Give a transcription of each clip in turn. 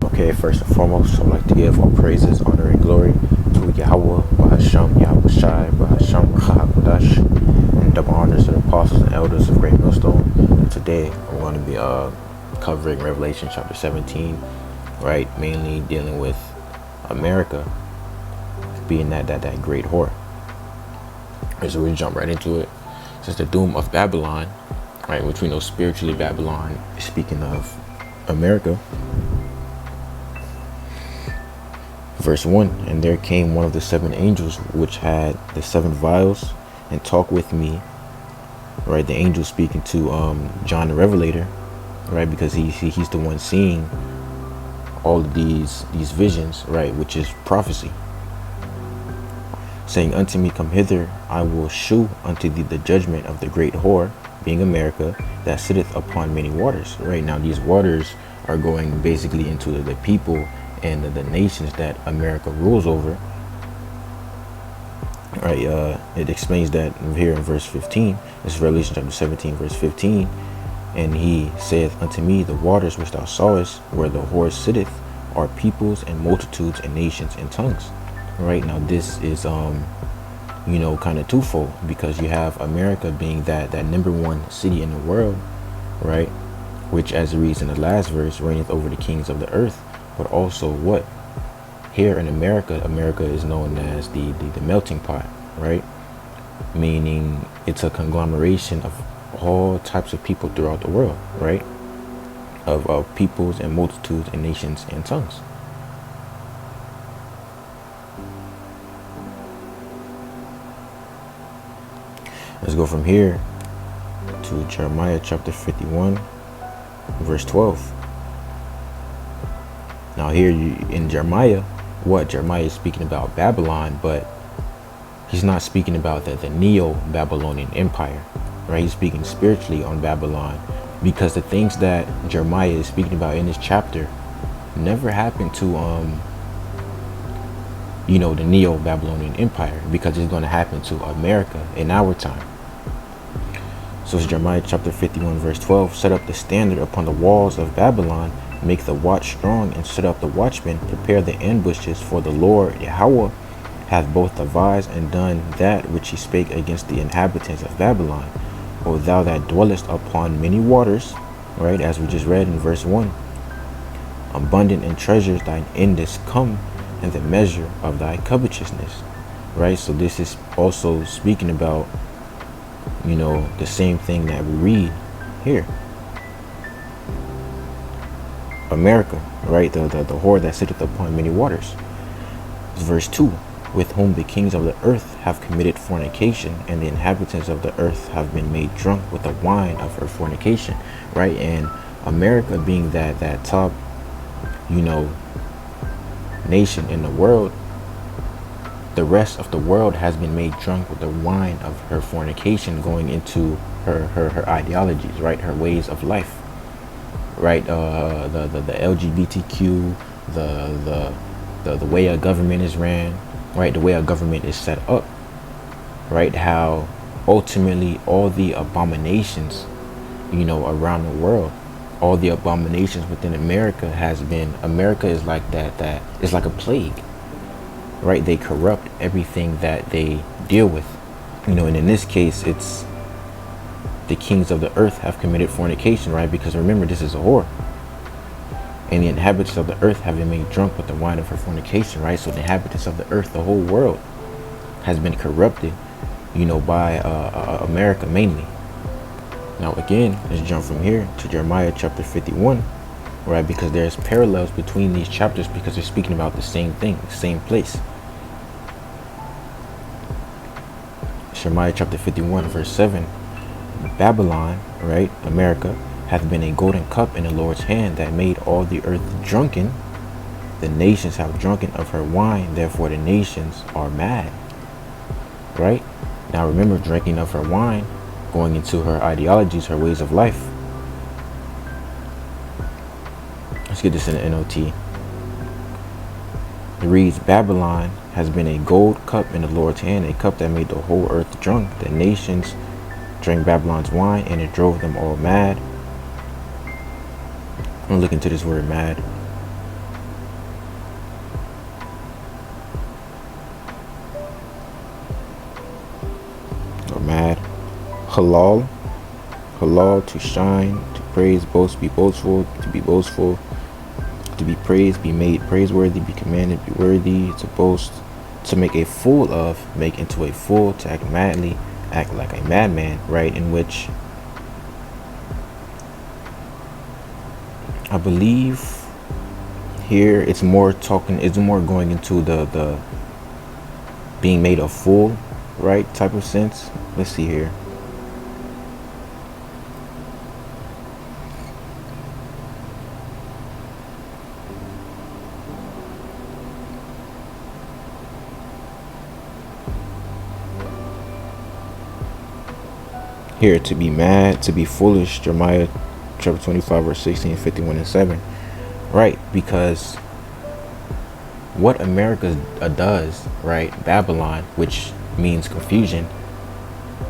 Okay, first and foremost, I'd like to give all praises, honor, and glory to Yahweh, Bahasham, Yahweh Shai, Bahasham, Rahakodash, and double honors to the apostles and elders of Great Millstone. And today, I'm going to be covering Revelation chapter 17, right? Mainly dealing with America being that great whore. And so we jump right into it. Since the doom of Babylon, right, which we know spiritually Babylon is speaking of America. Verse 1, and there came one of the seven angels which had the seven vials and talked with me, right? The angel speaking to John the Revelator, right? Because he's the one seeing all of these visions, right? Which is prophecy. Saying unto me, come hither, I will shew unto thee the judgment of the great whore, being America, that sitteth upon many waters. Right now, these waters are going basically into the people and the nations that America rules over. Right, it explains that here in verse 15. This is Revelation chapter 17, verse 15. And he saith unto me, the waters which thou sawest, where the whore sitteth, are peoples and multitudes and nations and tongues. Right now, this is kind of twofold, because you have America being that number one city in the world, right, which, as it reads in the last verse, reigneth over the kings of the earth. But also what? Here in America is known as the melting pot, right? Meaning it's a conglomeration of all types of people throughout the world, right? Of peoples and multitudes and nations and tongues. Let's go from here to Jeremiah chapter 51, verse 12. Now here in Jeremiah, Jeremiah is speaking about Babylon, but he's not speaking about the Neo-Babylonian Empire, right? He's speaking spiritually on Babylon, because the things that Jeremiah is speaking about in this chapter never happened to the Neo-Babylonian Empire, because it's going to happen to America in our time. So it's Jeremiah chapter 51, verse 12. Set up the standard upon the walls of Babylon, make the watch strong, and set up the watchmen, prepare the ambushes, for the Lord Yahweh hath both devised and done that which he spake against the inhabitants of Babylon. O thou that dwellest upon many waters, right, as we just read in verse 1, abundant in treasures thine end is come, and the measure of thy covetousness, right? So this is also speaking about the same thing that we read here. America, right? The whore that sitteth upon many waters. Verse 2, with whom the kings of the earth have committed fornication, and the inhabitants of the earth have been made drunk with the wine of her fornication, right? And America being that top, nation in the world, the rest of the world has been made drunk with the wine of her fornication, going into her ideologies, right? Her ways of life. Right, the LGBTQ, the way a government is ran, right, the way a government is set up, right, how ultimately all the abominations, around the world, all the abominations within America is like that is like a plague, right? They corrupt everything that they deal with, and in this case, it's the kings of the earth have committed fornication, right? Because remember, this is a whore. And the inhabitants of the earth have been made drunk with the wine of her fornication, right? So the inhabitants of the earth, the whole world, has been corrupted, by America mainly. Now again, let's jump from here to Jeremiah chapter 51, right? Because there's parallels between these chapters, because they're speaking about the same thing, the same place. Jeremiah chapter 51, verse 7. Babylon, right, America, hath been a golden cup in the Lord's hand, that made all the earth drunken. The nations have drunken of her wine, therefore the nations are mad. Right? Now remember, drinking of her wine, going into her ideologies, her ways of life. Let's get this in the NOT. It reads, Babylon has been a gold cup in the Lord's hand, a cup that made the whole earth drunk. The nations drank Babylon's wine, and it drove them all mad. I'm looking to this word mad. Or mad. Halal. Halal, to shine, to praise, boast, be boastful, to be boastful, to be praised, be made praiseworthy, be commanded, be worthy, to boast, to make a fool of, make into a fool, to act madly, act like a madman, right? In which I believe here it's more talking, it's more going into the being made a fool, right, type of sense. Let's see here. Here, to be mad, to be foolish, Jeremiah chapter 25, verse 16, 51, and 7. Right, because what America does, right, Babylon, which means confusion,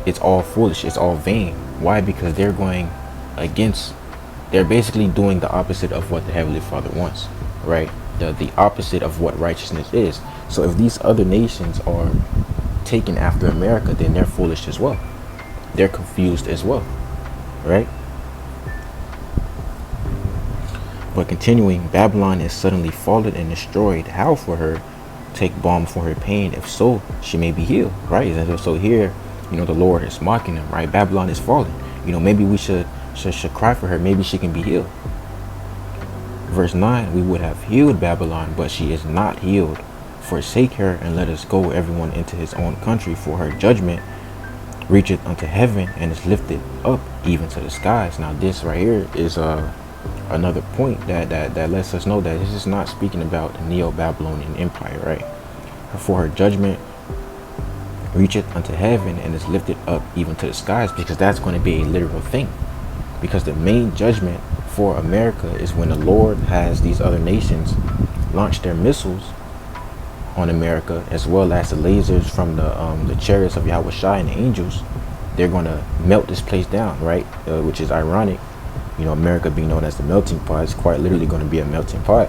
it's all foolish, it's all vain. Why? Because they're going against, they're basically doing the opposite of what the Heavenly Father wants, right? The opposite of what righteousness is. So if these other nations are taken after America, then they're foolish as well. They're confused as well, right? But continuing, Babylon is suddenly fallen and destroyed. How for her? Take balm for her pain. If so, she may be healed, right? And so here, the Lord is mocking them, right? Babylon is fallen. Maybe we should cry for her. Maybe she can be healed. Verse 9, we would have healed Babylon, but she is not healed. Forsake her and let us go, everyone into his own country, for her judgment reacheth unto heaven and is lifted up even to the skies. Now this right here is another point that lets us know that this is not speaking about the Neo-Babylonian Empire, right? For her judgment reacheth unto heaven and is lifted up even to the skies, because that's going to be a literal thing. Because the main judgment for America is when the Lord has these other nations launch their missiles on America, as well as the lasers from the chariots of Yahweh Shai and the angels. They're going to melt this place down, right? Which is ironic. America being known as the melting pot is quite literally going to be a melting pot.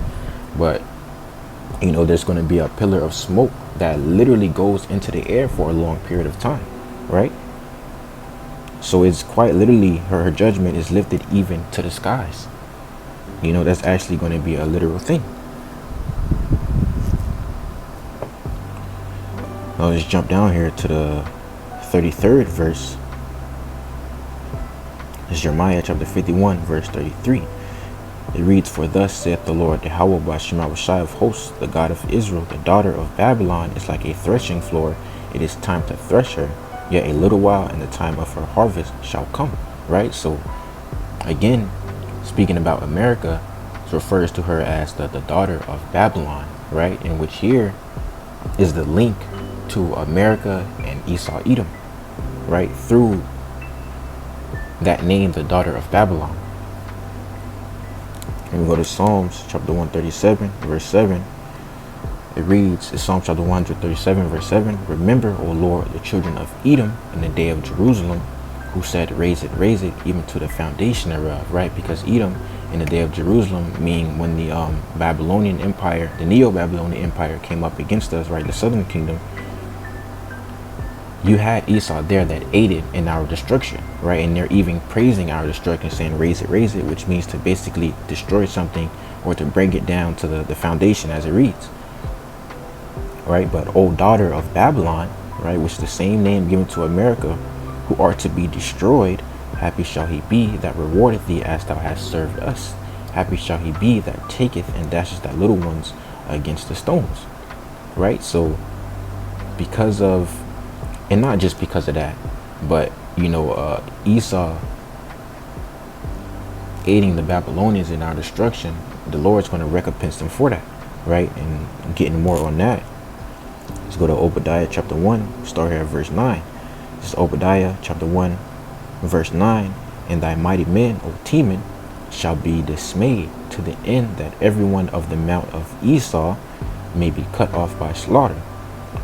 But, there's going to be a pillar of smoke that literally goes into the air for a long period of time, right? So it's quite literally her judgment is lifted even to the skies. That's actually going to be a literal thing. Now let's jump down here to the 33rd verse. It's Jeremiah chapter 51, verse 33. It reads, For thus saith the Lord, Yahweh Bashim Shai of hosts, the God of Israel, the daughter of Babylon is like a threshing floor. It is time to thresh her, yet a little while, and the time of her harvest shall come. Right? So, again, speaking about America, it refers to her as the daughter of Babylon, right? In which here is the link to America and Esau Edom, right? Through that name, the daughter of Babylon. And we go to Psalms chapter 137, verse 7. It reads, it's Psalm chapter 137, verse 7. Remember, O Lord, the children of Edom in the day of Jerusalem, who said, raise it, even to the foundation thereof, right? Because Edom in the day of Jerusalem, meaning when the Babylonian Empire, the Neo-Babylonian Empire came up against us, right? The southern kingdom. You had Esau there that aided in our destruction, right? And they're even praising our destruction, saying raise it, which means to basically destroy something or to bring it down to the foundation, as it reads, right? But O daughter of Babylon, right, which is the same name given to America, who are to be destroyed, happy shall he be that rewardeth thee as thou hast served us. Happy shall he be that taketh and dashes thy little ones against the stones, right? So because of, and not just because of that, but Esau aiding the Babylonians in our destruction, the Lord's going to recompense them for that, right? And getting more on that, let's go to Obadiah chapter 1, start here at verse 9. This is Obadiah chapter 1, verse 9. And thy mighty men, O Teman, shall be dismayed to the end that everyone of the mount of Esau may be cut off by slaughter.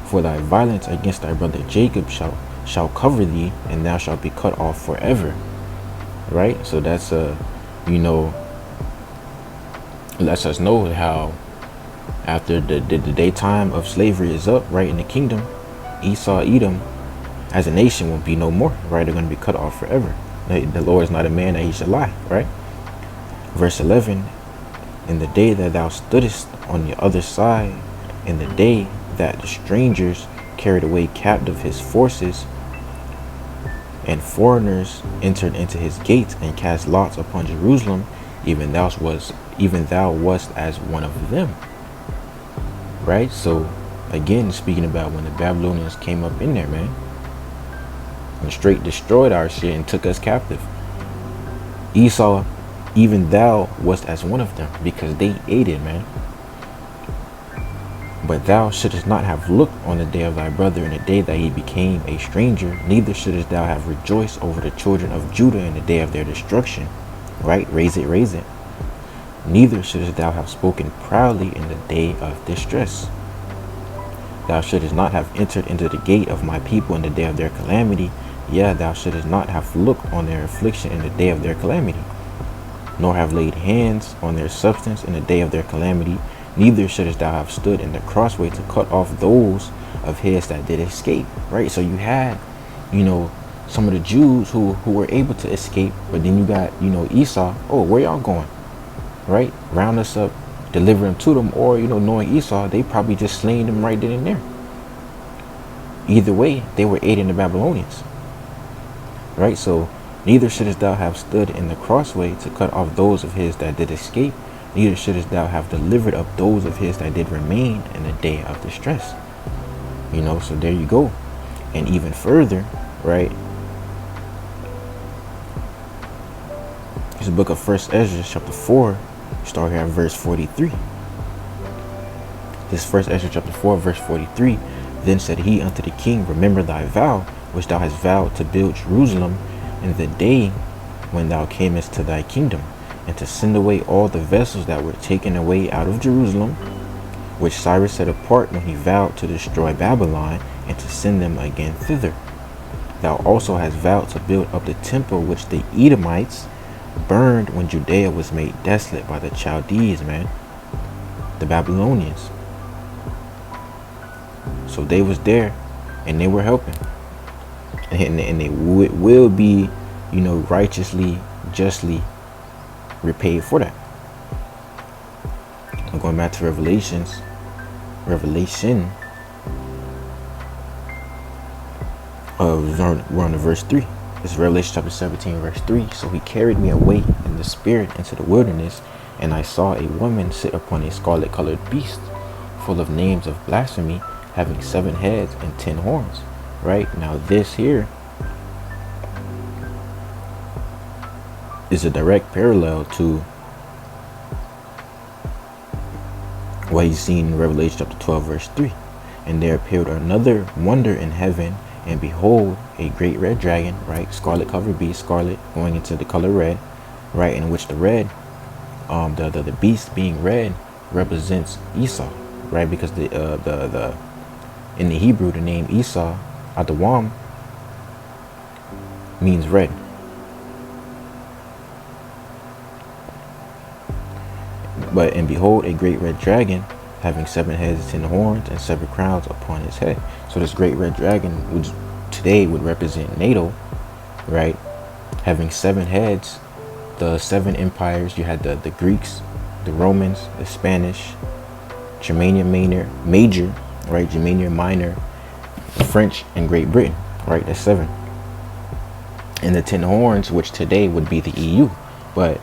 For thy violence against thy brother Jacob shall cover thee, and thou shalt be cut off forever. Right? So that's It lets us know how after the daytime of slavery is up, right, in the kingdom, Esau, Edom, as a nation will be no more, right? They're going to be cut off forever. The Lord is not a man that he should lie, right? Verse 11, in the day that thou stoodest on the other side, in the day that the strangers carried away captive his forces, and foreigners entered into his gates and cast lots upon Jerusalem, even thou wast as one of them. Right? So again, speaking about when the Babylonians came up in there, man, and straight destroyed our shit and took us captive. Esau, even thou wast as one of them, because they ate it, man. But thou shouldest not have looked on the day of thy brother in the day that he became a stranger, neither shouldest thou have rejoiced over the children of Judah in the day of their destruction. Right? Raise it, raise it. Neither shouldest thou have spoken proudly in the day of distress. Thou shouldest not have entered into the gate of my people in the day of their calamity. Yeah, thou shouldest not have looked on their affliction in the day of their calamity, nor have laid hands on their substance in the day of their calamity. Neither shouldest thou have stood in the crossway to cut off those of his that did escape. Right? So you had, some of the Jews who were able to escape, but then you got, Esau. Oh, where y'all going? Right? Round us up, deliver them to them, or, knowing Esau, they probably just slain them right then and there. Either way, they were aiding the Babylonians. Right? So neither shouldest thou have stood in the crossway to cut off those of his that did escape. Neither shouldest thou have delivered up those of his that did remain in the day of distress. So there you go. And even further, right? It's the book of 1 Ezra, chapter 4, start here at verse 43. This 1 Ezra, chapter 4, verse 43. Then said he unto the king, remember thy vow, which thou hast vowed to build Jerusalem in the day when thou camest to thy kingdom, and to send away all the vessels that were taken away out of Jerusalem, which Cyrus set apart when he vowed to destroy Babylon, and to send them again thither. Thou also hast vowed to build up the temple which the Edomites burned when Judea was made desolate by the Chaldees, man, the Babylonians. So they was there, and they were helping, and they will be, righteously, justly repaid for that. I'm going back to Revelation. We're on to verse 3. It's Revelation chapter 17, verse 3. So he carried me away in the spirit into the wilderness, and I saw a woman sit upon a scarlet colored beast, full of names of blasphemy, having 7 heads and 10 horns. Right? Now this here is a direct parallel to what he's seen in Revelation chapter 12, verse 3. And there appeared another wonder in heaven, and behold, a great red dragon, right? Scarlet covered beast, scarlet going into the color red, right? In which the red, the beast being red represents Esau, right? Because the in the Hebrew, the name Esau, Adawam, means red. And behold, a great red dragon, having 7 heads, 10 horns, and 7 crowns upon his head. So this great red dragon, which today would represent NATO, right? Having 7 heads, the 7 empires. You had the Greeks, the Romans, the Spanish, Germania Major, right? Germania Minor, the French, and Great Britain, right? That's 7. And the 10 horns, which today would be the EU. But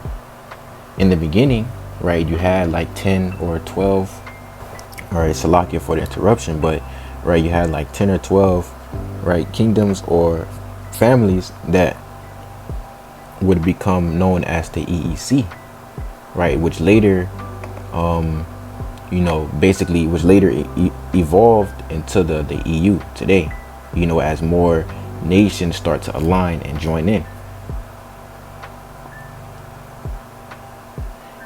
in the beginning, right, you had like 10 or 12, all right, Salakia for the interruption, but right, you had like 10 or 12, right, kingdoms or families that would become known as the EEC, right, which later, basically was later evolved into the EU today, as more nations start to align and join in.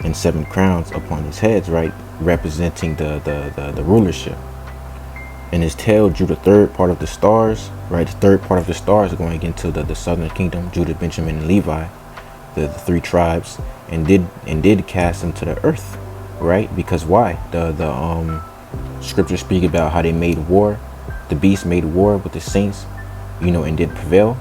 And 7 crowns upon his heads, right, representing the rulership. And his tail drew the 3rd part of the stars, right, the 3rd part of the stars going into the southern kingdom, Judah, Benjamin, and Levi, the 3 tribes, and did cast them to the earth, right? Because why? The scriptures speak about how they made war. The beast made war with the saints, and did prevail,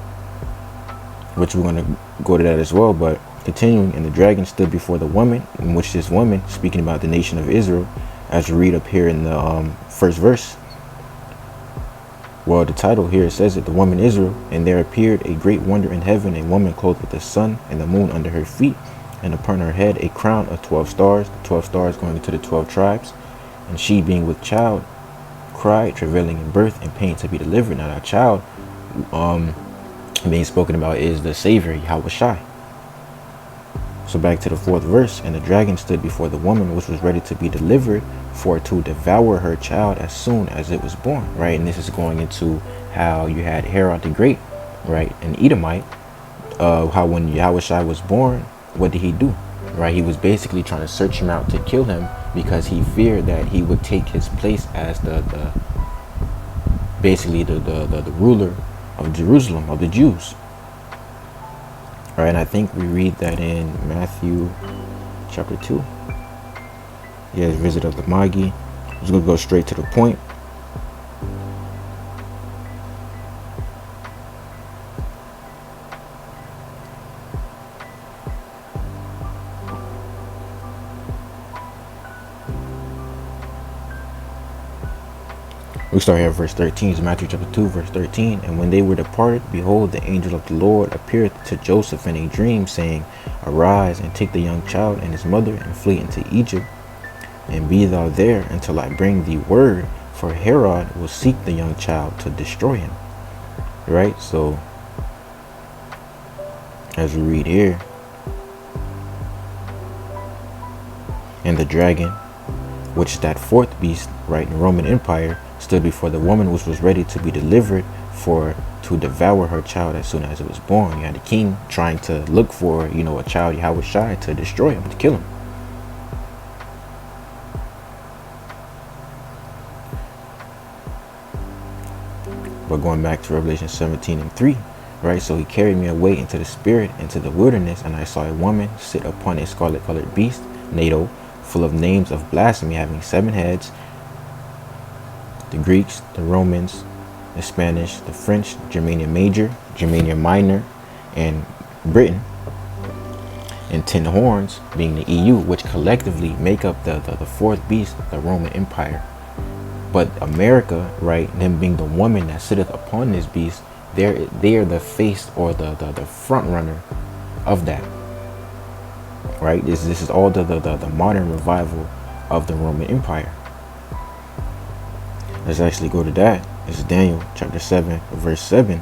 which we're going to go to that as well. But continuing, and the dragon stood before the woman, in which this woman, speaking about the nation of Israel, as we read up here in the first verse. Well, the title here says it, the woman Israel, and there appeared a great wonder in heaven, a woman clothed with the sun and the moon under her feet, and upon her head a crown of 12 stars, the 12 stars going into the 12 tribes. And she, being with child, cried, travailing in birth and pain to be delivered. Now that child being spoken about is the Savior, Yahushua. So back to the 4th verse, and the dragon stood before the woman, which was ready to be delivered, for to devour her child as soon as it was born, right? And this is going into how you had Herod the Great, right, an Edomite, how when Yahushua was born, what did he do, right? He was basically trying to search him out to kill him, because he feared that he would take his place as basically the ruler of Jerusalem, of the Jews. All right, and I think we read that in Matthew chapter 2. Yeah, visit of the Magi. I'm just going to go straight to the point. We start here at verse 13. It's Matthew chapter 2, verse 13. And when they were departed, behold, the angel of the Lord appeared to Joseph in a dream, saying, Arise, and take the young child and his mother, and flee into Egypt, and be thou there until I bring thee word, for Herod will seek the young child to destroy him. Right? So, as we read here, and the dragon, which is that 4th beast, right, in the Roman Empire, stood before the woman, which was ready to be delivered, for to devour her child as soon as it was born. You had the king trying to look for, a child, Yahushua, to destroy him, to kill him. But going back to Revelation 17:3, right? So he carried me away into the spirit, into the wilderness, and I saw a woman sit upon a scarlet-colored beast, NATO, full of names of blasphemy, having 7 heads. The Greeks, the Romans, the Spanish, the French, Germania Major, Germania Minor, and Britain, and 10 horns, being the EU, which collectively make up the 4th beast, the Roman Empire. But America, right, them being the woman that sitteth upon this beast, they are the face, or the front runner of that. Right? This is all the modern revival of the Roman Empire. Let's actually go to that. It's Daniel chapter 7, verse 7.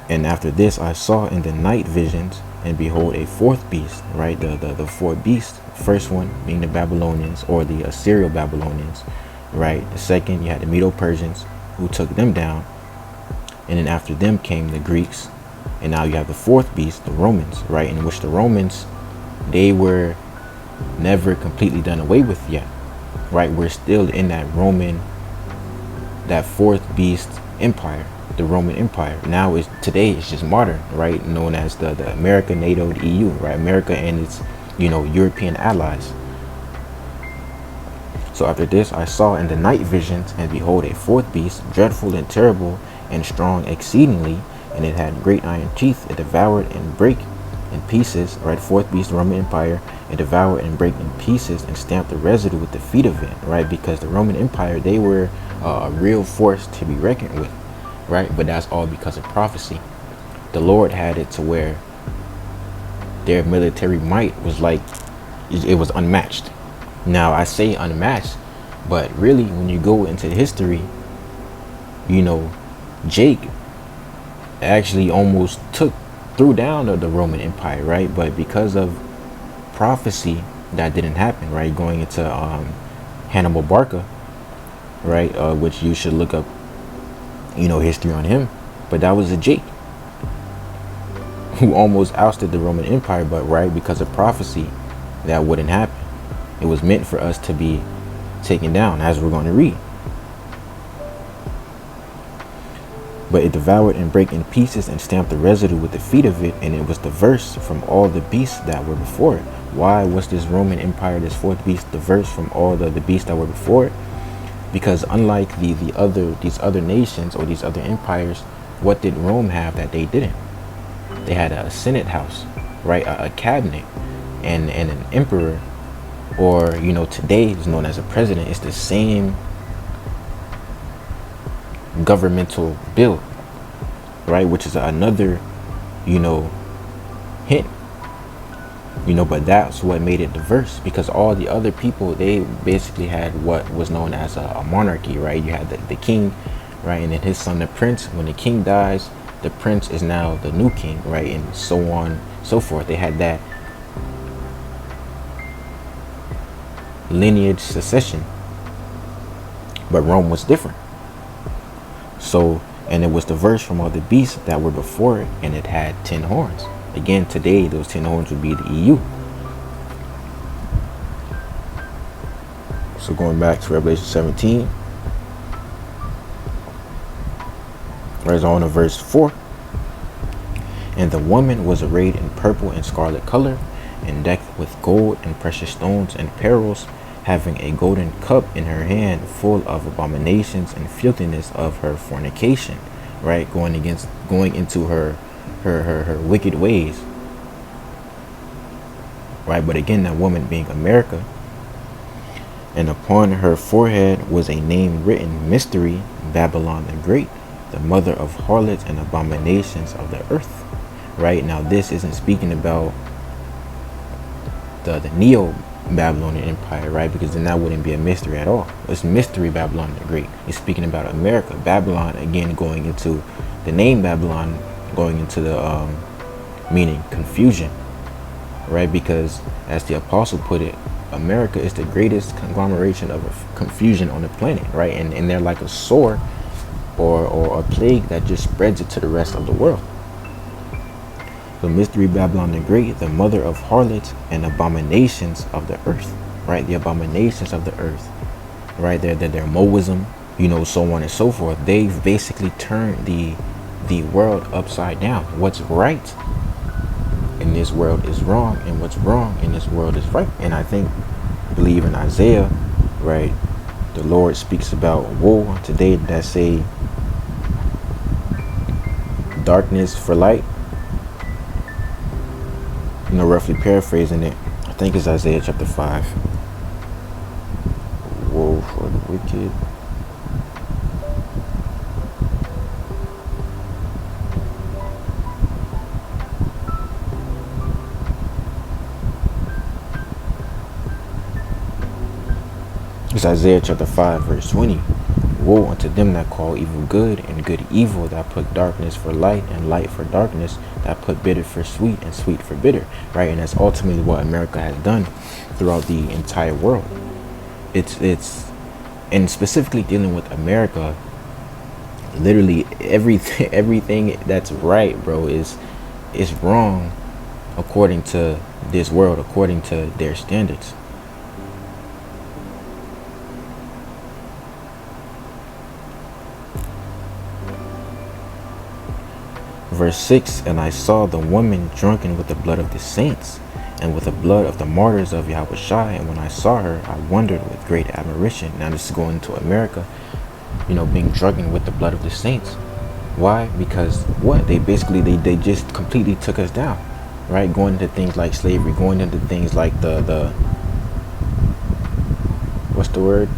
And after this I saw in the night visions, and behold, a 4th beast, right? The 4th beast. First one being the Babylonians, or the Assyrian Babylonians, right? The second, you had the Medo-Persians, who took them down. And then after them came the Greeks. And now you have the 4th beast, the Romans, right? In which the Romans, they were never completely done away with yet, right? We're still in that 4th beast empire, the Roman Empire. Now today it's just modern, right? Known as the America, NATO, the EU, right? America and its, European allies. So after this I saw in the night visions, and behold, a 4th beast, dreadful and terrible and strong exceedingly, and it had great iron teeth. It devoured and brake in pieces, right? 4th beast, Roman Empire, and devour and break in pieces, and stamp the residue with the feet of it, right? Because the Roman Empire, they were a real force to be reckoned with, right? But that's all because of prophecy. The Lord had it to where their military might was like, it was unmatched. Now I say unmatched, but really when you go into history, Jake actually almost threw down the Roman Empire, right? But because of prophecy, that didn't happen, right? Going into Hannibal Barca, right? Which you should look up, history on him. But that was a Jake who almost ousted the Roman Empire, but right, because of prophecy, that wouldn't happen. It was meant for us to be taken down, as we're going to read. But it devoured and brake in pieces, and stamped the residue with the feet of it, and it was diverse from all the beasts that were before it. Why was this Roman Empire, this fourth beast, diverse from all the beasts that were before it? Because unlike these other nations or these other empires, what did Rome have that they didn't? They had a Senate house, right? A cabinet, and an emperor, or today is known as a president. It's the same governmental bill, right? Which is another, hint. But that's what made it diverse, because all the other people, they basically had what was known as a monarchy, right? You had the king, right? And then his son, the prince. When the king dies, the prince is now the new king, right? And so on, so forth. They had that lineage succession. But Rome was different. So, and it was diverse from all the beasts that were before it, and it had 10 horns. Again, today, those 10 horns would be the EU. So going back to Revelation 17, right on to verse 4. And the woman was arrayed in purple and scarlet color, and decked with gold and precious stones and pearls, having a golden cup in her hand, full of abominations and filthiness of her fornication, right? Going into her wicked ways, right? But again, that woman being America. And upon her forehead was a name written, Mystery, Babylon the Great, the mother of harlots and abominations of the earth. Right? Now this isn't speaking about the Neo-Babylonian Empire, right? Because then that wouldn't be a mystery at all. It's Mystery Babylon the Great. It's speaking about America. Babylon, again, going into the name Babylon, going into the meaning confusion, right? Because as the apostle put it, America is the greatest conglomeration of confusion on the planet, right? And they're like a sore or a plague that just spreads it to the rest of the world. The Mystery Babylon the Great, the mother of harlots and abominations of the earth, right? The abominations of the earth, right? They're Moism, so on and so forth. They've basically turned the world upside down. What's right in this world is wrong, and what's wrong in this world is right. And I believe in Isaiah, right? The Lord speaks about woe today that say darkness for light. Roughly paraphrasing it, I think it's Isaiah chapter 5. Woe for the wicked. It's Isaiah chapter 5, verse 20. Woe unto them that call evil good, and good evil, that put darkness for light and light for darkness, that put bitter for sweet and sweet for bitter, right? And that's ultimately what America has done throughout the entire world. It's and specifically dealing with America, literally everything that's right, bro, is wrong according to this world, according to their standards. Verse 6, and I saw the woman drunken with the blood of the saints, and with the blood of the martyrs of Yahushua. And when I saw her, I wondered with great admiration. Now this is going to America, being drunken with the blood of the saints. Why? Because what? They just completely took us down, right? Going into things like slavery, going into things like the what's the word?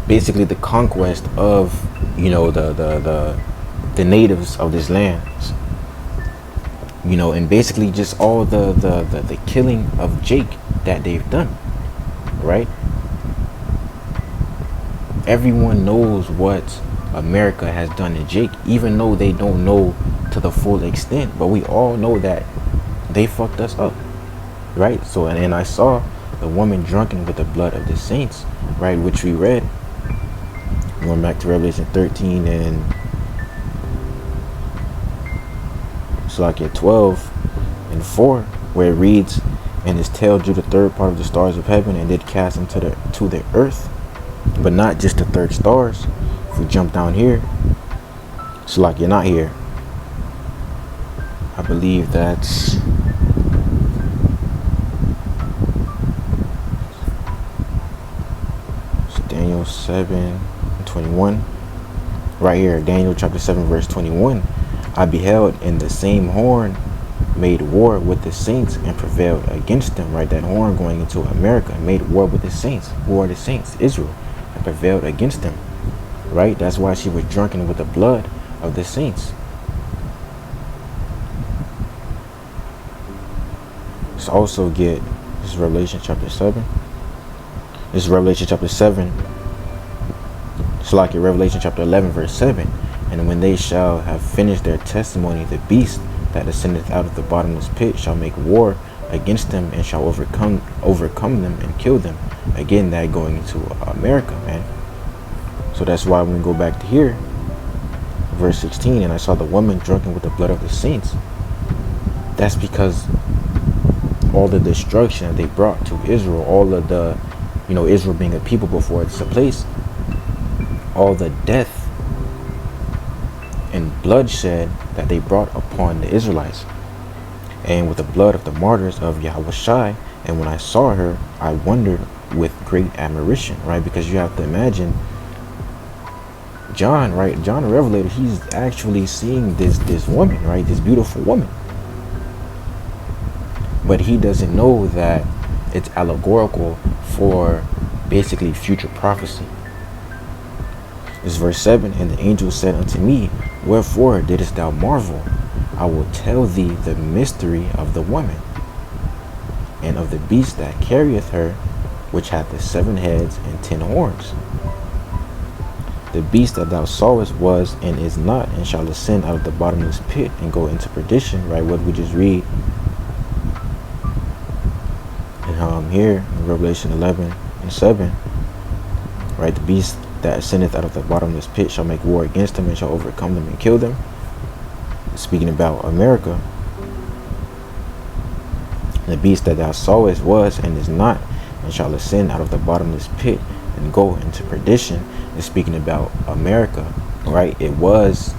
Basically the conquest of the natives of this land, and basically just all the killing of Jake that they've done, right? Everyone knows what America has done to Jake, even though they don't know to the full extent, but we all know that they fucked us up, right? So and I saw the woman drunken with the blood of the saints, right, which we read. Going back to Revelation 13 and Salakia 12 and 4, where it reads, and his tail drew the third part of the stars of heaven, and did cast them to the earth. But not just the third stars. If we jump down here, Salakia, not here. I believe that's 7:21. Right here, Daniel chapter 7, verse 21. I beheld, and the same horn made war with the saints and prevailed against them. Right, that horn going into America made war with the saints. Who are the saints? Israel, and prevailed against them. Right, that's why she was drunken with the blood of the saints. Let's also get this is Revelation chapter 7. This is Revelation chapter 7. It's like in Revelation chapter 11, verse 7. And when they shall have finished their testimony, the beast that ascendeth out of the bottomless pit shall make war against them and shall overcome them and kill them. Again, that going into America, man. So that's why when we go back to here, verse 16, and I saw the woman drunken with the blood of the saints. That's because all the destruction that they brought to Israel, all of the, Israel being a people before it's a place, all the death and bloodshed that they brought upon the Israelites. And with the blood of the martyrs of Yahushua, and when I saw her, I wondered with great admiration, right? Because you have to imagine John, right? John the Revelator, he's actually seeing this woman, right? This beautiful woman. But he doesn't know that it's allegorical for basically future prophecy. This is verse 7. And the angel said unto me, wherefore didst thou marvel? I will tell thee the mystery of the woman, and of the beast that carrieth her, which hath the 7 heads and 10 horns. The beast that thou sawest was and is not, and shall ascend out of the bottomless pit and go into perdition. Right, what we just read here in Revelation 11 and 7. Right, the beast that ascendeth out of the bottomless pit shall make war against them and shall overcome them and kill them. Speaking about America, the beast that thou sawest was and is not, and shall ascend out of the bottomless pit and go into perdition. Is speaking about America, right? It was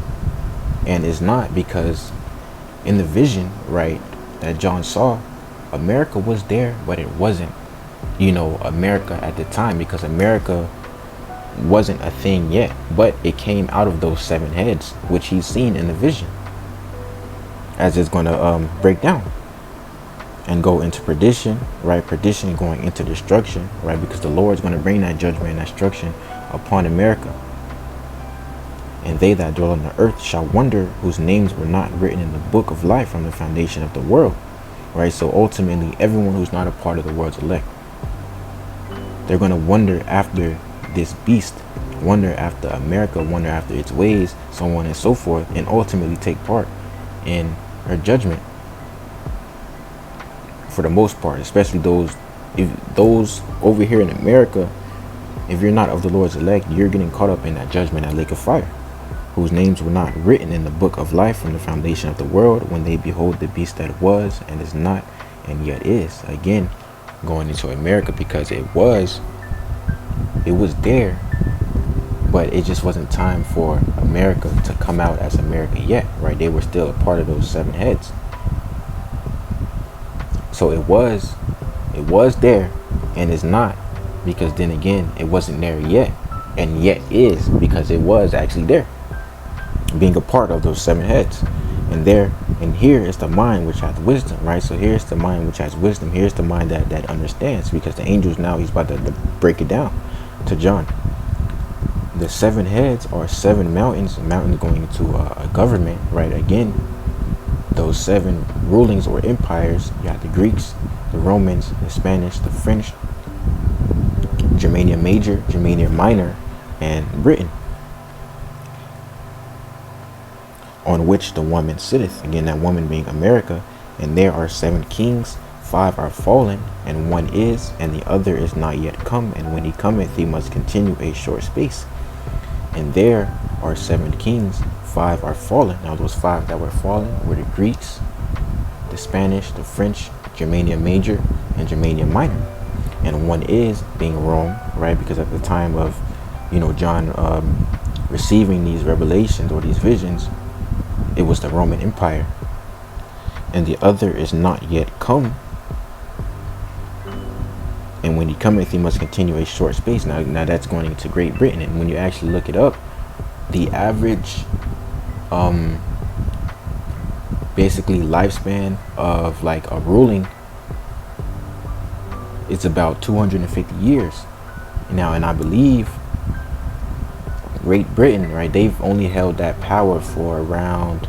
and is not, because in the vision, right, that John saw, America was there, but it wasn't, America at the time, because America wasn't a thing yet, but it came out of those 7 heads, which he's seen in the vision, as it's going to break down and go into perdition, right? Perdition going into destruction, right? Because the Lord's going to bring that judgment and that destruction upon America. And they that dwell on the earth shall wonder, whose names were not written in the book of life from the foundation of the world. Right, so ultimately everyone who's not a part of the world's elect, they're going to wonder after this beast, wonder after America, wonder after its ways, so on and so forth, and ultimately take part in her judgment. For the most part, especially those over here in America, if you're not of the Lord's elect, you're getting caught up in that judgment at lake of fire, whose names were not written in the book of life from the foundation of the world, when they behold the beast that was and is not and yet is. Again, going into America, because it was there, but it just wasn't time for America to come out as America yet, right? They were still a part of those 7 heads. So it was there and is not, because then again, it wasn't there yet, and yet is, because it was actually there, being a part of those 7 heads. And here is the mind which hath wisdom, right? So here's the mind which has wisdom. Here's the mind that understands, because the angels, now he's about to break it down to John. The 7 heads are 7 mountains going into a government, right? Again, those 7 rulings or empires, you have the Greeks, the Romans, the Spanish, the French, Germania Major, Germania Minor, and Britain, on which the woman sitteth. Again, that woman being America. And there are 7 kings, 5 are fallen, and 1 is, and the other is not yet come. And when he cometh, he must continue a short space. And there are 7 kings, 5 are fallen. Now those 5 that were fallen were the Greeks, the Spanish, the French, Germania Major, and Germania Minor. And 1 is, being Rome, right? Because at the time of, John receiving these revelations or these visions, it was the Roman Empire. And the other is not yet come. And when when he cometh, he must continue a short space. Now that's going into Great Britain, and when you actually look it up, the average, basically lifespan of like a ruling, it's about 250 years now, and I believe Great Britain, right, they've only held that power for around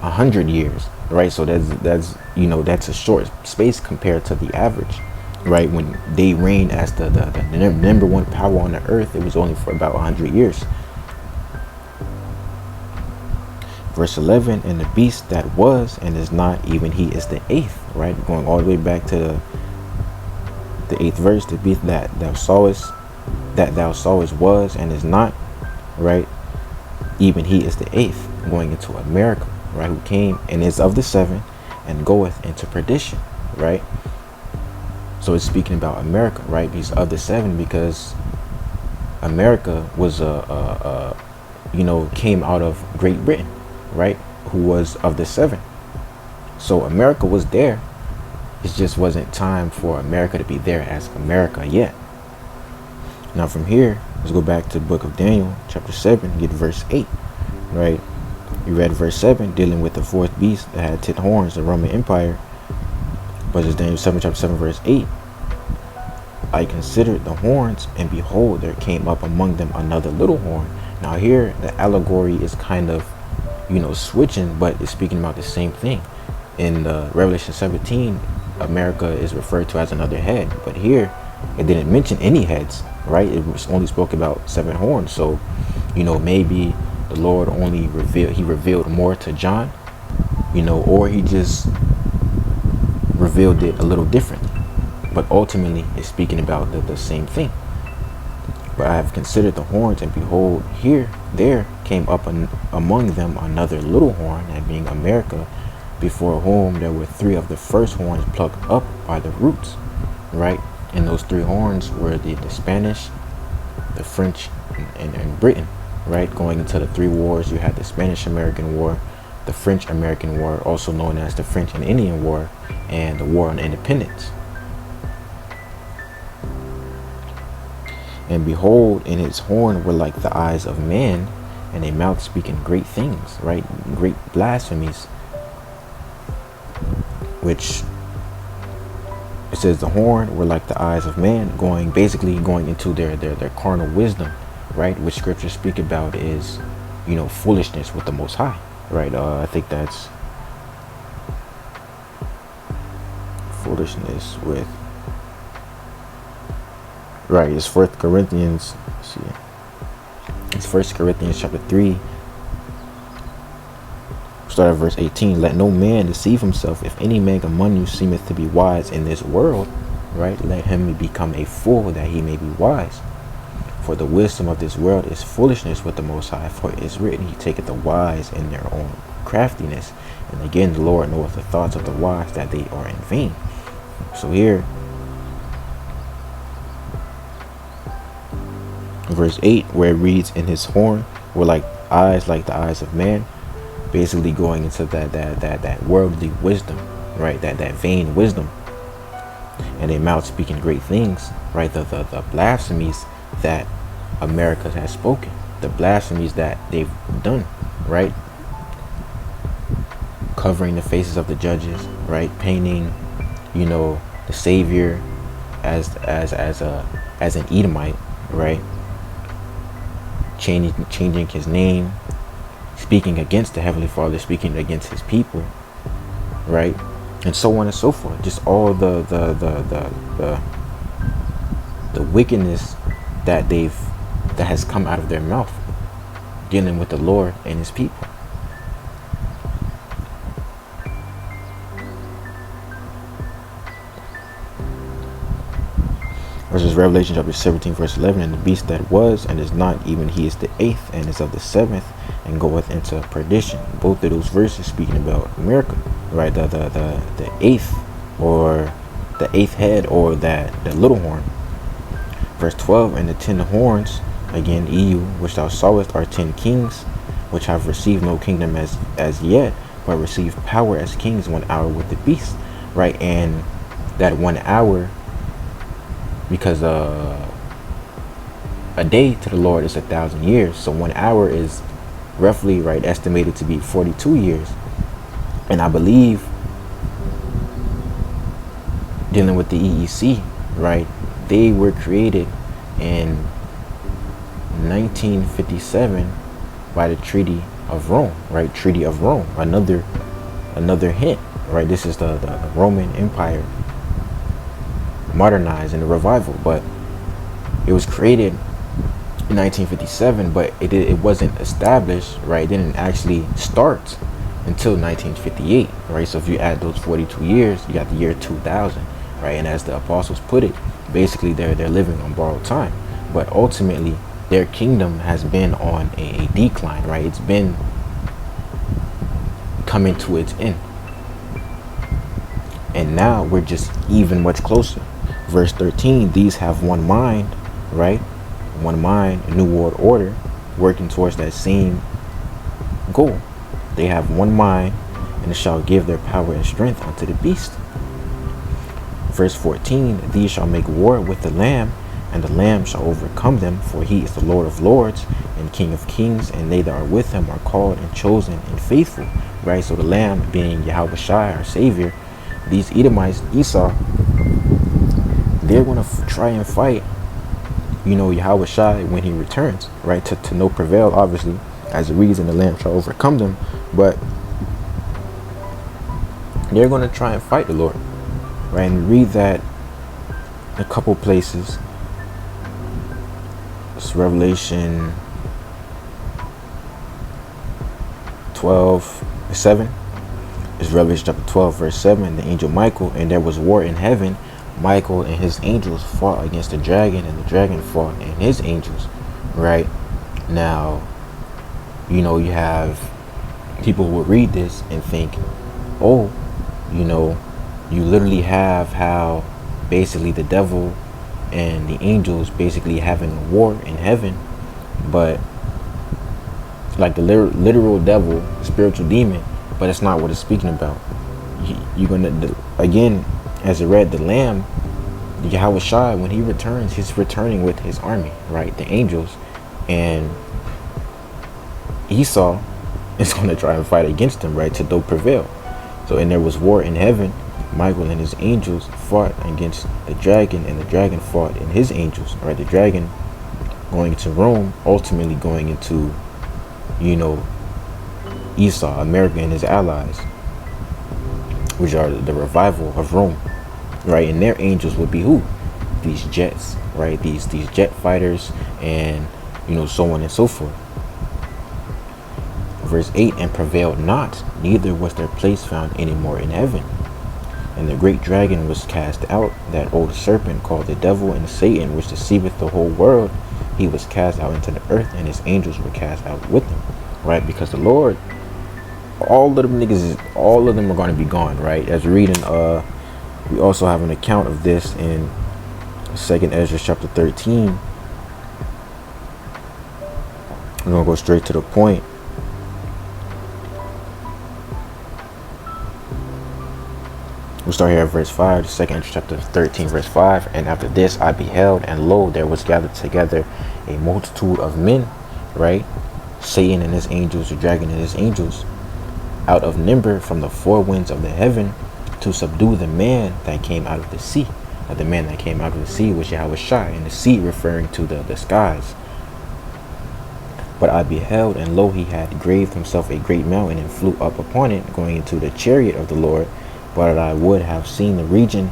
100 years, right? So that's that's a short space compared to the average, right? When they reigned as the number one power on the earth, it was only for about 100 years. Verse 11, and the beast that was and is not, even he is the eighth, right? Going all the way back to the 8th verse, the beast that thou sawest was and is not, right? Even he is the eighth, going into America, right? Who came and is of the seven and goeth into perdition, right? So it's speaking about America, right? He's of the seven because America was came out of Great Britain, right? Who was of the seven. So America was there. It just wasn't time for America to be there as America yet. Now from here, let's go back to the book of Daniel, chapter 7, get verse 8, right? You read verse 7, dealing with the fourth beast that had 10 horns, the Roman Empire. But it's Daniel 7, chapter 7, verse 8. I considered the horns, and behold, there came up among them another little horn. Now here, the allegory is kind of, switching, but it's speaking about the same thing. In Revelation 17, America is referred to as another head, but here it didn't mention any heads, right? It was only spoke about 7 horns. So maybe the Lord only revealed more to John, or he just revealed it a little differently, but ultimately it's speaking about the same thing. But I have considered the horns, and behold, there came up among them another little horn, that being America, before whom there were 3 of the first horns plucked up by the roots, right? And those 3 horns were the Spanish, the French, and Britain, right? Going into the 3 wars, you had the Spanish-American War, the French-American War, also known as the French and Indian War, and the War on Independence. And behold, in his horn were like the eyes of man, and a mouth speaking great things, right? Great blasphemies, which it says the horn were like the eyes of man, basically going into their carnal wisdom, right? Which scriptures speak about is, foolishness with the Most High, right? I think that's foolishness with, right? It's 1 Corinthians. Let's see, it's 1 Corinthians chapter 3. Start at verse 18. Let no man deceive himself. If any man among you seemeth to be wise in this world, right, let him become a fool that he may be wise. For the wisdom of this world is foolishness with the Most High. For it is written, he taketh the wise in their own craftiness. And again, the Lord knoweth the thoughts of the wise, that they are in vain. So here, verse 8, where it reads, in his horn were like eyes like the eyes of man, basically going into that worldly wisdom, right? That vain wisdom, and a mouth speaking great things, right? The blasphemies that America has spoken, the blasphemies that they've done, right? Covering the faces of the judges, right? Painting, the Savior as an Edomite, right? Changing his name, speaking against the Heavenly Father, speaking against his people, right? And so on and so forth. Just all the wickedness that has come out of their mouth, dealing with the Lord and his people. Versus Revelation chapter 17 verse 11, and the beast that was and is not, even he is the 8th and is of the 7th and goeth into perdition. Both of those verses speaking about America, right? The 8th, or the 8th head, or the little horn. Verse 12, and the 10 horns, again EU, which thou sawest, are 10 kings, which have received no kingdom as yet, but receive power as kings 1 hour with the beast, right? And that 1 hour, because a day to the Lord is 1,000 years. So 1 hour is roughly, right, estimated to be 42 years. And I believe, dealing with the EEC, right, they were created in 1957 by the Treaty of Rome, right? Treaty of Rome. Another hint, right? This is the Roman Empire modernized in the revival, but it was created in 1957, but it wasn't established, right? It didn't actually start until 1958, right? So if you add those 42 years, you got the year 2000, right? And as the apostles put it, basically they're living on borrowed time, but ultimately their kingdom has been on a decline, right? It's been coming to its end, and now we're just even much closer. Verse 13, these have one mind, right? One mind, a new world order, working towards that same goal. They have one mind, and it shall give their power and strength unto the beast. Verse 14, these shall make war with the Lamb, and the Lamb shall overcome them, for he is the Lord of lords and King of kings, and they that are with him are called and chosen and faithful, right? So the Lamb being Yahweh Shai, our Savior. These Edomites, Esau, they're going to try and fight, Yahweh Shai when he returns, right? To no prevail, obviously, as a reason the Lamb shall overcome them. But they're going to try and fight the Lord, right? And read that a couple places. It's Revelation 12:7. It's Revelation chapter 12, verse 7. The angel Michael, and there was war in heaven. Michael and his angels fought against the dragon, and the dragon fought and his angels, right? Now, you have people who will read this and think, oh, you literally have how basically the devil and the angels basically having a war in heaven, but like the literal devil, the spiritual demon, but it's not what it's speaking about. You're gonna, again, as I read, the Lamb, Yahweh Shai, when he returns, he's returning with his army, right? The angels. And Esau is going to try and fight against him, right? To do prevail. So, and there was war in heaven. Michael and his angels fought against the dragon, and the dragon fought in his angels, right? The dragon going into Rome, ultimately going into, Esau, America and his allies, which are the revival of Rome, right? And their angels would be who? These jets, right? These jet fighters, and so on and so forth. Verse 8, and prevailed not, neither was their place found any more in heaven. And the great dragon was cast out, that old serpent called the devil and Satan, which deceiveth the whole world. He was cast out into the earth, and his angels were cast out with him, right? Because the Lord, all of them are going to be gone, right? As we're reading, we also have an account of this in 2nd Ezra chapter 13. We're going to go straight to the point. We'll start here at verse 5, 2nd Ezra chapter 13, verse 5. And after this I beheld, and lo, there was gathered together a multitude of men, right? Satan and his angels, the dragon and his angels, out of number from the four winds of the heaven, to subdue the man that came out of the sea. The man that came out of the sea was Yahweh Shai, and the sea referring to the skies. But I beheld, and lo, he had graved himself a great mountain, and flew up upon it, going into the chariot of the Lord. But I would have seen the region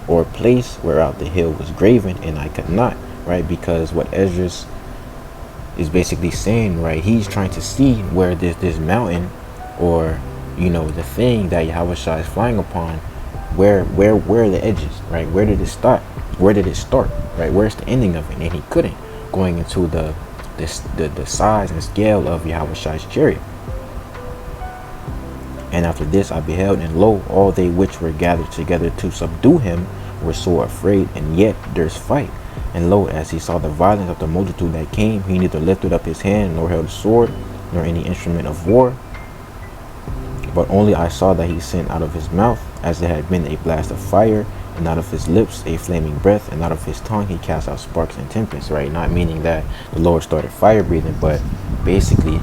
or place whereout the hill was graven, and I could not, right? Because what Ezra is basically saying, right, he's trying to see where this mountain, or the thing that Yahweh Shai is flying upon, where are the edges, right? Where did it start? Right? Where's the ending of it? And he couldn't, going into the size and scale of Yahweh Shai's chariot. And after this I beheld, and lo, all they which were gathered together to subdue him were sore afraid, and yet durst fight. And lo, as he saw the violence of the multitude that came, he neither lifted up his hand, nor held a sword, nor any instrument of war. But only I saw that he sent out of his mouth, as there had been a blast of fire, and out of his lips a flaming breath, and out of his tongue he cast out sparks and tempests, right? Not meaning that the Lord started fire breathing, but basically,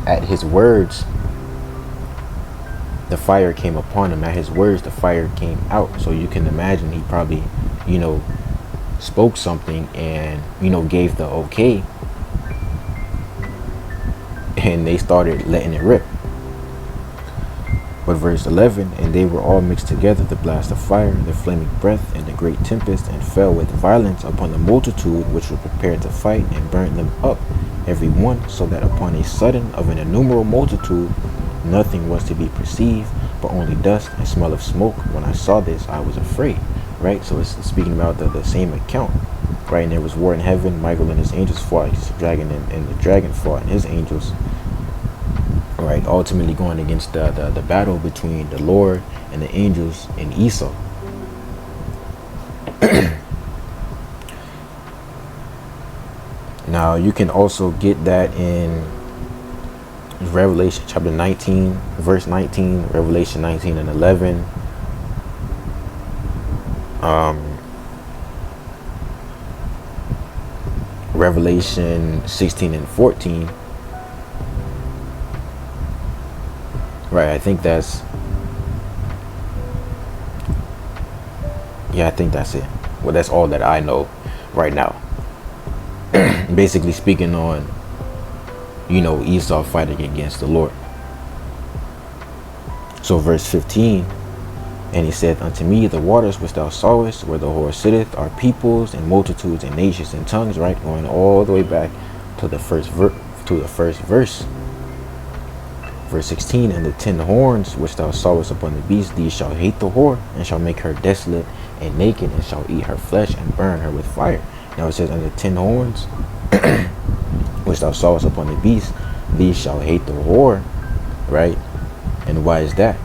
at his words, the fire came upon him. At his words, the fire came out. So you can imagine he probably, spoke something and, gave the okay, and they started letting it rip. But verse 11, and they were all mixed together, the blast of fire, the flaming breath, and the great tempest, and fell with violence upon the multitude which were prepared to fight, and burnt them up, every one, so that upon a sudden of an innumerable multitude nothing was to be perceived, but only dust and smell of smoke. When I saw this, I was afraid. Right? So it's speaking about the same account. Right? And there was war in heaven. Michael and his angels fought against the dragon, and the dragon fought and his angels. Right, ultimately going against the battle between the Lord and the angels and Esau. Now you can also get that in Revelation chapter 19, verse 19, Revelation 19 and 11. Revelation 16 and 14. Right, I think that's it. Well, that's all that I know right now. Basically speaking on, Esau fighting against the Lord. So verse 15, and he said unto me, the waters which thou sawest, where the whore sitteth, are peoples and multitudes and nations and tongues. Right, going all the way back to the first verse. Verse 16, and the 10 horns which thou sawest upon the beast, these shall hate the whore, and shall make her desolate and naked, and shall eat her flesh and burn her with fire. Now it says, and the 10 horns which thou sawest upon the beast, these shall hate the whore. Right? And why is that?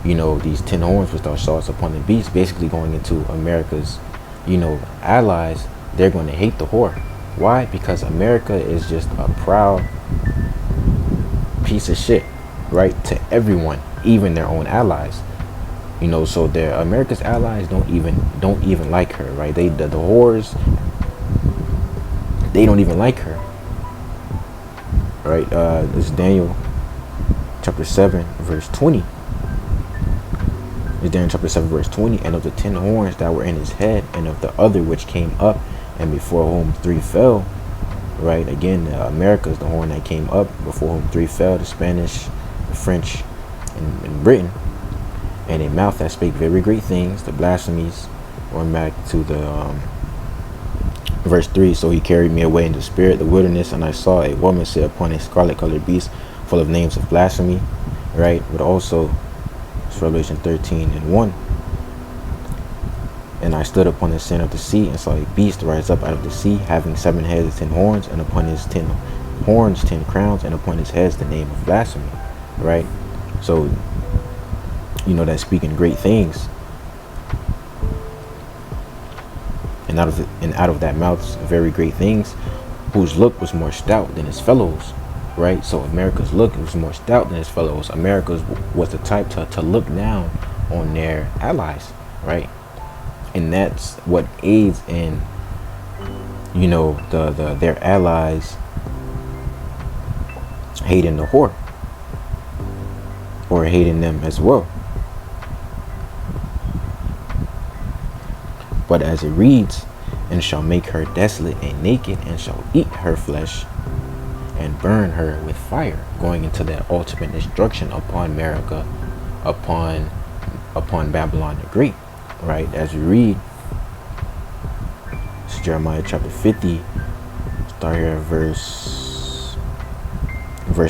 These 10 horns which thou sawest upon the beast, basically going into America's, allies, they're going to hate the whore. Why? Because America is just a proud piece of shit, right, to everyone, even their own allies. So their America's allies don't even like her, right? The whores, they don't even like her, right? This is Daniel chapter 7 verse 20. It's Daniel chapter 7 verse 20, and of the 10 horns that were in his head, and of the other which came up, and before whom 3 fell. Right, again, America is the horn that came up, before whom 3 fell, the Spanish, the French, and Britain. And a mouth that spake very great things, the blasphemies. Going back to the verse 3, so he carried me away in the spirit, the wilderness, and I saw a woman sit upon a scarlet colored beast, full of names of blasphemy. Right, but also it's Revelation 13 and 1. And I stood upon the center of the sea, and saw a beast rise up out of the sea, having 7 heads and 10 horns, and upon his 10 horns 10 crowns, and upon his heads the name of blasphemy. Right? So, that's speaking great things. And out of that mouth very great things, whose look was more stout than his fellows. Right? So America's look was more stout than his fellows. America was the type to look down on their allies. Right? And that's what aids in, their allies hating the whore, or hating them as well. But as it reads, and shall make her desolate and naked, and shall eat her flesh and burn her with fire, going into that ultimate destruction upon America, upon Babylon the Great. Right, as we read, it's Jeremiah chapter 50, start here at verse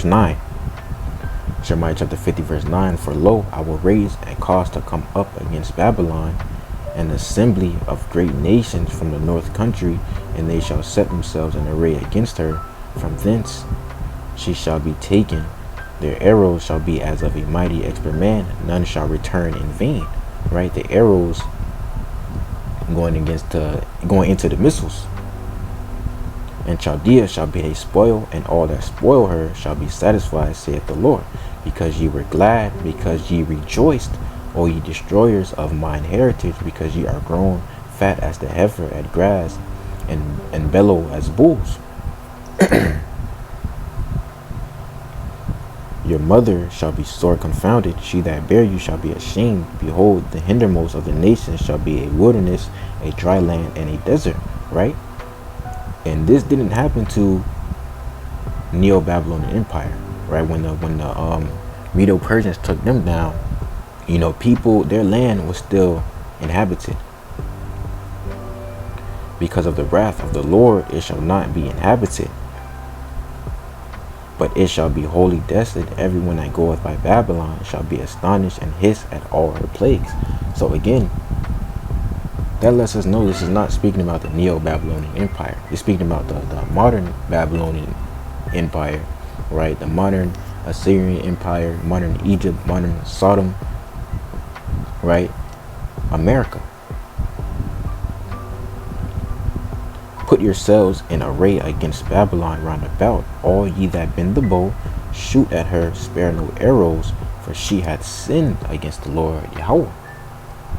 9. Jeremiah chapter 50 verse 9, for lo, I will raise and cause to come up against Babylon an assembly of great nations from the north country, and they shall set themselves in array against her. From thence she shall be taken, their arrows shall be as of a mighty expert man, none shall return in vain. Right, the arrows going into the missiles. And Chaldea shall be a spoil, and all that spoil her shall be satisfied, saith the Lord, because ye were glad, because ye rejoiced O ye destroyers of mine heritage, because ye are grown fat as the heifer at grass, and bellow as bulls. Your mother shall be sore confounded, she that bare you shall be ashamed. Behold, the hindermost of the nations shall be a wilderness, a dry land, and a desert. Right? And this didn't happen to Neo-Babylonian Empire, right? When the Medo-Persians took them down, people, their land was still inhabited. Because of the wrath of the Lord, it shall not be inhabited, but it shall be wholly desolate. Everyone that goeth by Babylon shall be astonished and hiss at all her plagues. So again, that lets us know this is not speaking about the Neo-Babylonian Empire. It's speaking about the modern Babylonian Empire, right? The modern Assyrian Empire, modern Egypt, modern Sodom, right? America. Put yourselves in array against Babylon round about, all ye that bend the bow, shoot at her, spare no arrows, for she hath sinned against the Lord Yahweh.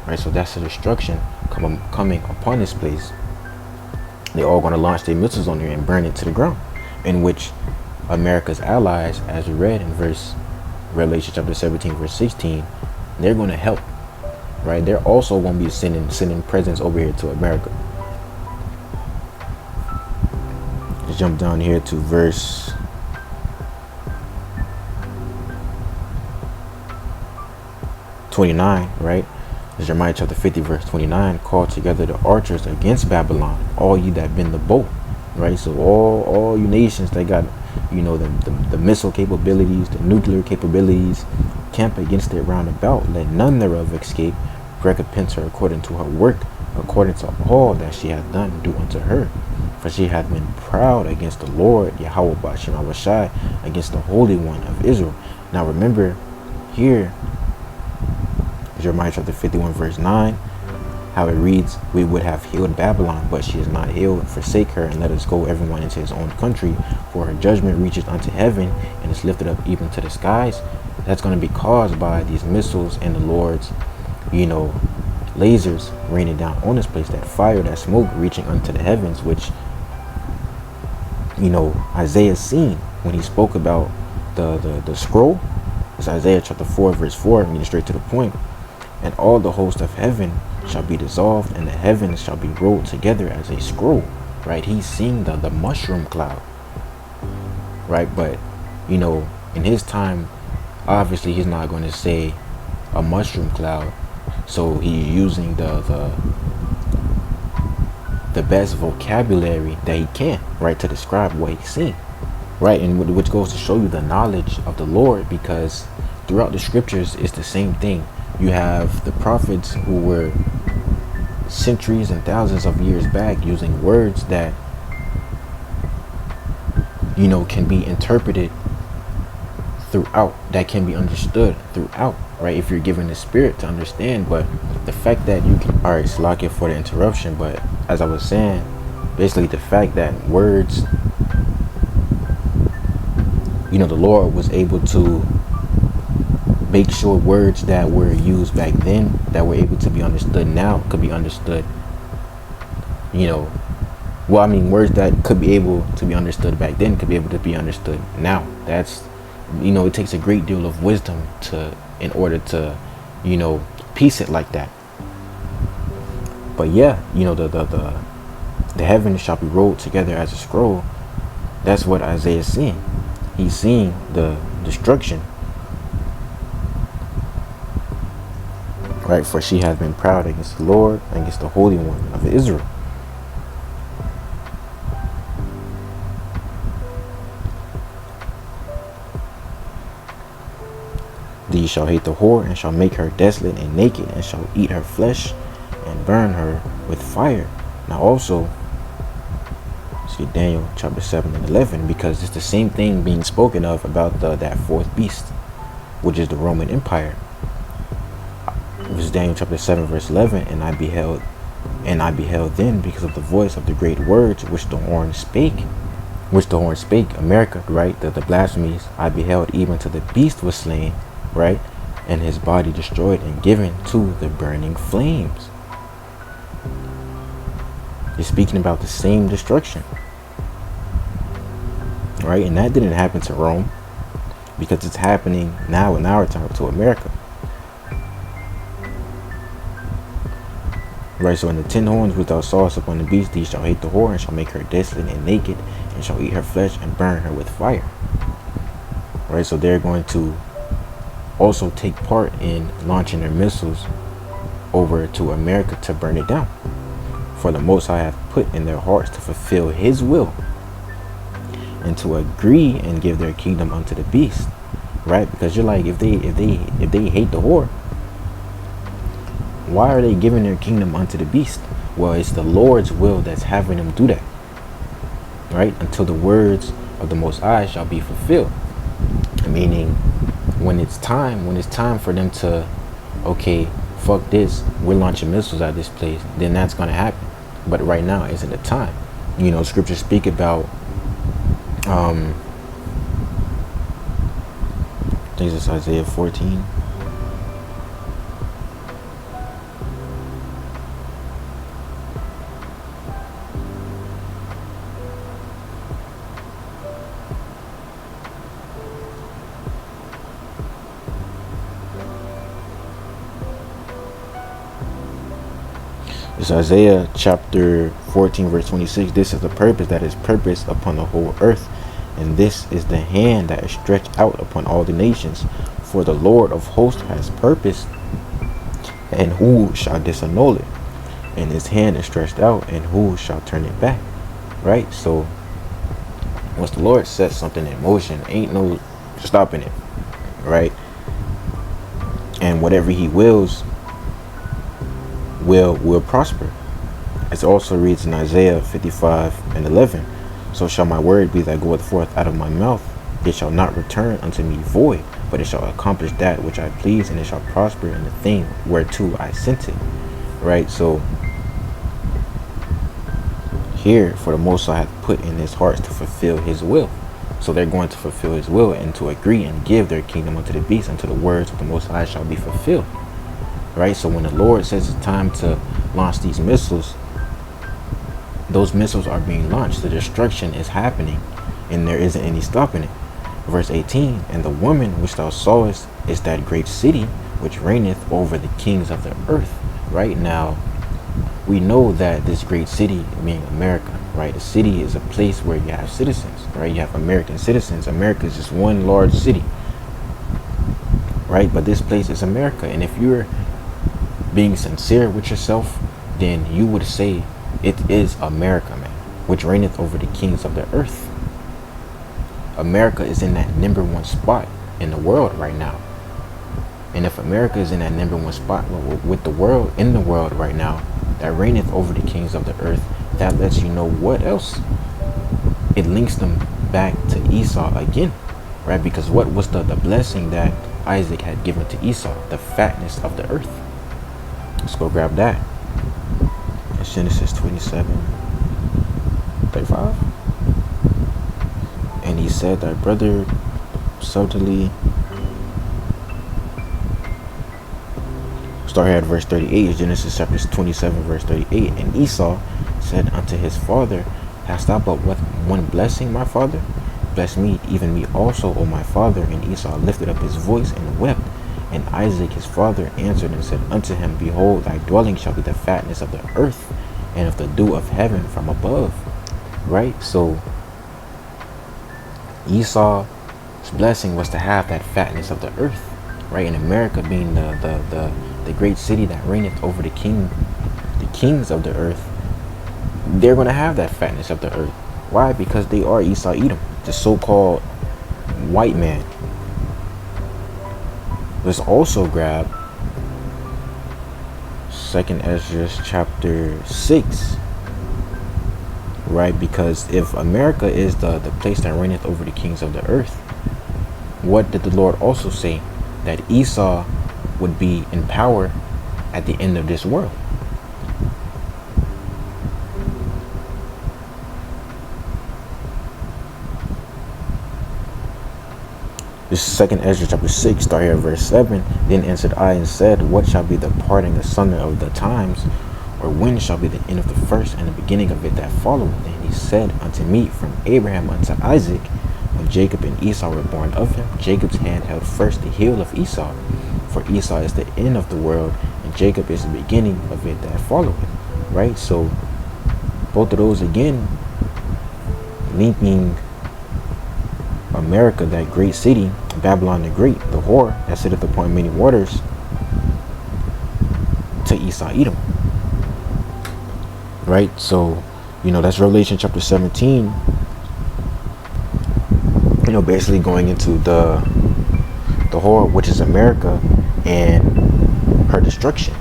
Right, so that's the destruction coming upon this place. They're all going to launch their missiles on there and burn it to the ground, in which America's allies, as we read in Revelation chapter 17 verse 16, they're going to help, right? They're also going to be sending presents over here to America. Let's jump down here to verse 29, right? Jeremiah chapter 50 verse 29, call together the archers against Babylon, all ye that bend the bow. Right, so all you nations that got the missile capabilities, the nuclear capabilities, camp against it round about. Let none thereof escape. Recompense her according to her work, according to all that she hath done, do unto her. For she hath been proud against the Lord Yahweh Ba'ashem Awashai, against the Holy One of Israel. Now remember here, Jeremiah chapter 51 verse 9, how it reads, we would have healed Babylon, but she is not healed. Forsake her, and let us go everyone into his own country, for her judgment reaches unto heaven, and is lifted up even to the skies. That's going to be caused by these missiles and the Lord's, lasers raining down on this place, that fire, that smoke reaching unto the heavens, which, Isaiah seen when he spoke about the scroll. It's Isaiah chapter 4 verse 4, getting straight to the point. And all the host of heaven shall be dissolved, and the heavens shall be rolled together as a scroll. Right? He's seeing the mushroom cloud. Right? But, in his time, obviously he's not going to say a mushroom cloud. So he's using the best vocabulary that he can, right, to describe what he's seeing. Right? And which goes to show you the knowledge of the Lord, because throughout the scriptures it's the same thing. You have the prophets who were centuries and thousands of years back using words that, can be interpreted throughout, that can be understood throughout, right? If you're given the spirit to understand. But the fact that you can, all right, Slakia for the interruption, but as I was saying, basically the fact that words, the Lord was able to make sure words that were used back then that were able to be understood now could be understood, words that could be able to be understood back then could be able to be understood now. That's, it takes a great deal of wisdom in order to, piece it like that. But yeah, the heavens shall be rolled together as a scroll. That's what Isaiah is seeing. He's seeing the destruction. Right, for she hath been proud against the Lord, against the Holy One of Israel. These shall hate the whore, and shall make her desolate and naked, and shall eat her flesh, and burn her with fire. Now also, see Daniel chapter 7 and 11, because it's the same thing being spoken of about that fourth beast, which is the Roman Empire. It was Daniel chapter 7 verse 11, and I beheld then, because of the voice of the great words which the horn spake, America, right, the blasphemies, I beheld even to the beast was slain, right, and his body destroyed and given to the burning flames. You're speaking about the same destruction, right? And that didn't happen to Rome, because it's happening now in our time to America. Right, so in the 10 horns which thou sawest upon the beast, these shall hate the whore, and shall make her desolate and naked, and shall eat her flesh and burn her with fire. Right, so they're going to also take part in launching their missiles over to America to burn it down. For the Most High hath put in their hearts to fulfill his will, and to agree and give their kingdom unto the beast. Right, because you're like, if they hate the whore, why are they giving their kingdom unto the beast? Well, it's the Lord's will that's having them do that. Right? Until the words of the Most High shall be fulfilled. Meaning, when it's time for them to, okay, fuck this, we're launching missiles at this place, then that's going to happen. But right now isn't the time. You know, scriptures speak about, I think it's Isaiah 14. It's Isaiah chapter 14 verse 26. This is the purpose that is purposed upon the whole earth, and this is the hand that is stretched out upon all the nations. For the Lord of hosts has purposed, and who shall disannul it? And his hand is stretched out, and who shall turn it back? Right? So once the Lord sets something in motion, ain't no stopping it. Right? And whatever he wills will prosper. It also reads in Isaiah 55:11, so shall my word be that goeth forth out of my mouth. It shall not return unto me void, but it shall accomplish that which I please, and it shall prosper in the thing whereto I sent it. Right? So here, for the Most High hath put in his hearts to fulfill his will. So they're going to fulfill his will and to agree and give their kingdom unto the beast, until the words of the Most High shall be fulfilled. Right? So when the Lord says it's time to launch these missiles, those missiles are being launched. The destruction is happening, and there isn't any stopping it. Verse 18, and the woman which thou sawest is that great city which reigneth over the kings of the earth. Right? Now, we know that this great city being America, right? A city is a place where you have citizens, right? You have American citizens. America is just one large city, right? But this place is America. And if you're being sincere with yourself, then you would say it is America, man, which reigneth over the kings of the earth. America is in that #1 spot in the world right now. And if America is in that #1 spot with the world, in the world right now, that reigneth over the kings of the earth, that lets you know what else. It links them back to Esau again, right? Because what was the blessing that Isaac had given to Esau? The fatness of the earth. Let's go grab that. It's Genesis 27:35. And he said, thy brother subtly. Start here at verse 38. Genesis chapter 27 verse 38. And Esau said unto his father, hast thou but one blessing, my father? Bless me, even me also, O my father. And Esau lifted up his voice and wept. And Isaac his father answered and said unto him, behold, thy dwelling shall be the fatness of the earth, and of the dew of heaven from above. Right? So Esau's blessing was to have that fatness of the earth, right? In America being the great city that reigneth over the kings of the earth, they're going to have that fatness of the earth. Why? Because they are Esau Edom, the so-called white man. Let's also grab 2nd Ezra chapter 6, right? Because if America is the place that reigneth over the kings of the earth, what did the Lord also say? That Esau would be in power at the end of this world. This is 2nd Ezra chapter 6, start here at verse 7. Then answered I and said, what shall be the parting asunder of the times? Or when shall be the end of the first and the beginning of it that followeth? And he said unto me, from Abraham unto Isaac, when Jacob and Esau were born of him, Jacob's hand held first the heel of Esau. For Esau is the end of the world, and Jacob is the beginning of it that followeth. Right? So, both of those again, linking America, that great city, Babylon the Great, the whore that sitteth upon many waters, to Esau Edom. Right? So, that's Revelation chapter 17. Basically going into the whore, which is America, and her destruction.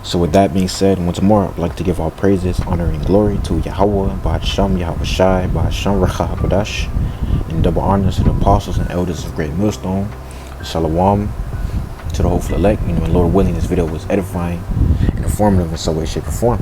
So with that being said, once more, I'd like to give all praises, honor, and glory to Yahweh, Ba'asham, Yahweh Shai, Ba'asham, Recha HaKodash, and double honors to the apostles and elders of Great Millstone. Shalom to the hopeful elect. And Lord willing, this video was edifying and informative in some way, shape, or form.